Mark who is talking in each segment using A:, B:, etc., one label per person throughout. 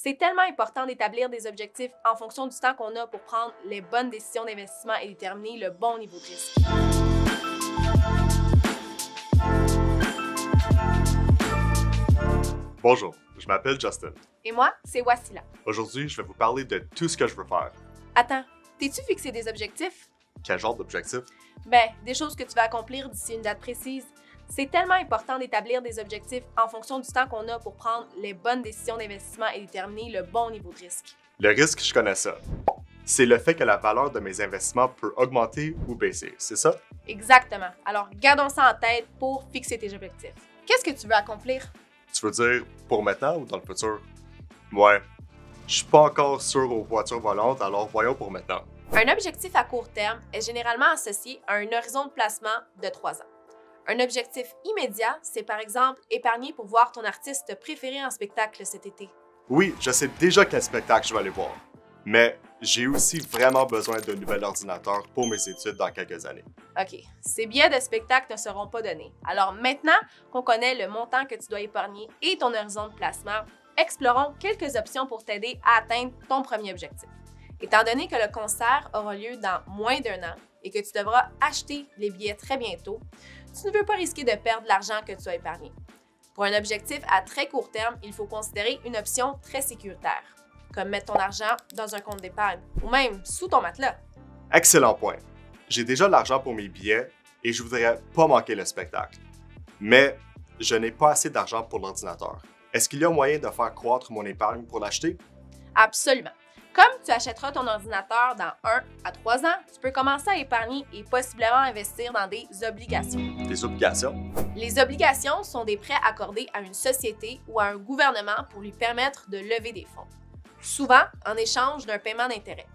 A: C'est tellement important d'établir des objectifs en fonction du temps qu'on a pour prendre les bonnes décisions d'investissement et déterminer le bon niveau de risque.
B: Bonjour, je m'appelle Justin.
A: Et moi, c'est Wassila.
B: Aujourd'hui, je vais vous parler de tout ce que je veux faire.
A: Attends, t'es-tu fixé des objectifs?
B: Quel genre d'objectif?
A: Des choses que tu vas accomplir d'ici une date précise. C'est tellement important d'établir des objectifs en fonction du temps qu'on a pour prendre les bonnes décisions d'investissement et déterminer le bon niveau de risque.
B: Le risque, je connais ça. C'est le fait que la valeur de mes investissements peut augmenter ou baisser, c'est ça?
A: Exactement. Alors, gardons ça en tête pour fixer tes objectifs. Qu'est-ce que tu veux accomplir?
B: Tu veux dire pour maintenant ou dans le futur? Ouais, je suis pas encore sûr aux voitures volantes, alors voyons pour maintenant.
A: Un objectif à court terme est généralement associé à un horizon de placement de 3 ans. Un objectif immédiat, c'est par exemple épargner pour voir ton artiste préféré en spectacle cet été.
B: Oui, je sais déjà quel spectacle je vais aller voir, mais j'ai aussi vraiment besoin d'un nouvel ordinateur pour mes études dans quelques années.
A: OK, ces billets de spectacle ne seront pas donnés. Alors maintenant qu'on connaît le montant que tu dois épargner et ton horizon de placement, explorons quelques options pour t'aider à atteindre ton premier objectif. Étant donné que le concert aura lieu dans moins d'1 an et que tu devras acheter les billets très bientôt, tu ne veux pas risquer de perdre l'argent que tu as épargné. Pour un objectif à très court terme, il faut considérer une option très sécuritaire, comme mettre ton argent dans un compte d'épargne ou même sous ton matelas.
B: Excellent point. J'ai déjà l'argent pour mes billets et je voudrais pas manquer le spectacle. Mais je n'ai pas assez d'argent pour l'ordinateur. Est-ce qu'il y a moyen de faire croître mon épargne pour l'acheter?
A: Absolument. Comme tu achèteras ton ordinateur dans 1 à 3 ans, tu peux commencer à épargner et possiblement investir dans des obligations.
B: Des obligations?
A: Les obligations sont des prêts accordés à une société ou à un gouvernement pour lui permettre de lever des fonds, souvent en échange d'un paiement d'intérêt.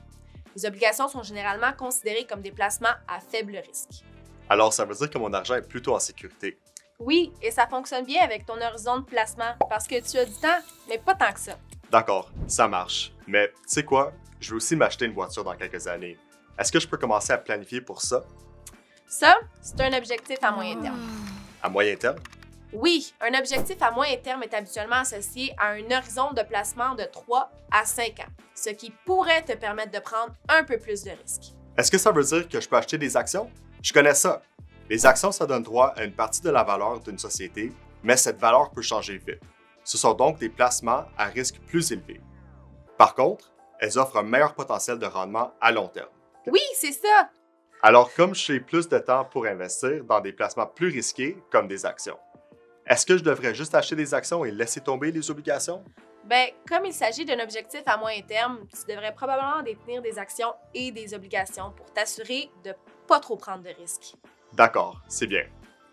A: Les obligations sont généralement considérées comme des placements à faible risque.
B: Alors ça veut dire que mon argent est plutôt en sécurité.
A: Oui, et ça fonctionne bien avec ton horizon de placement parce que tu as du temps, mais pas tant que ça.
B: D'accord, ça marche. Mais tu sais quoi? Je veux aussi m'acheter une voiture dans quelques années. Est-ce que je peux commencer à planifier pour ça?
A: Ça, c'est un objectif à moyen terme.
B: À moyen terme?
A: Oui, un objectif à moyen terme est habituellement associé à un horizon de placement de 3 à 5 ans, ce qui pourrait te permettre de prendre un peu plus de risques.
B: Est-ce que ça veut dire que je peux acheter des actions? Je connais ça. Les actions, ça donne droit à une partie de la valeur d'une société, mais cette valeur peut changer vite. Ce sont donc des placements à risque plus élevé. Par contre, elles offrent un meilleur potentiel de rendement à long terme.
A: Oui, c'est ça!
B: Alors, comme j'ai plus de temps pour investir dans des placements plus risqués, comme des actions, est-ce que je devrais juste acheter des actions et laisser tomber les obligations?
A: Comme il s'agit d'un objectif à moyen terme, tu devrais probablement détenir des actions et des obligations pour t'assurer de ne pas trop prendre de risques.
B: D'accord, c'est bien.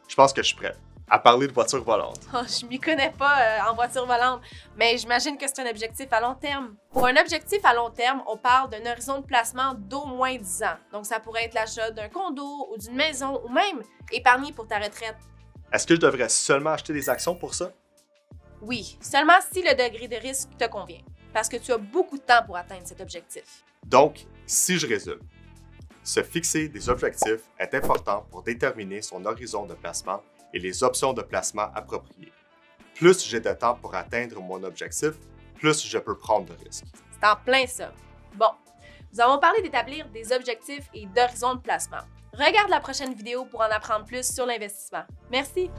B: Je pense que je suis prêt à parler de voitures volantes.
A: Oh, je m'y connais pas en voiture volante, mais j'imagine que c'est un objectif à long terme. Pour un objectif à long terme, on parle d'un horizon de placement d'au moins 10 ans. Donc, ça pourrait être l'achat d'un condo ou d'une maison ou même épargner pour ta retraite.
B: Est-ce que je devrais seulement acheter des actions pour ça?
A: Oui, seulement si le degré de risque te convient, parce que tu as beaucoup de temps pour atteindre cet objectif.
B: Donc, si je résume, se fixer des objectifs est important pour déterminer son horizon de placement et les options de placement appropriées. Plus j'ai de temps pour atteindre mon objectif, plus je peux prendre de risques.
A: C'est en plein ça. Bon, nous avons parlé d'établir des objectifs et d'horizons de placement. Regarde la prochaine vidéo pour en apprendre plus sur l'investissement. Merci!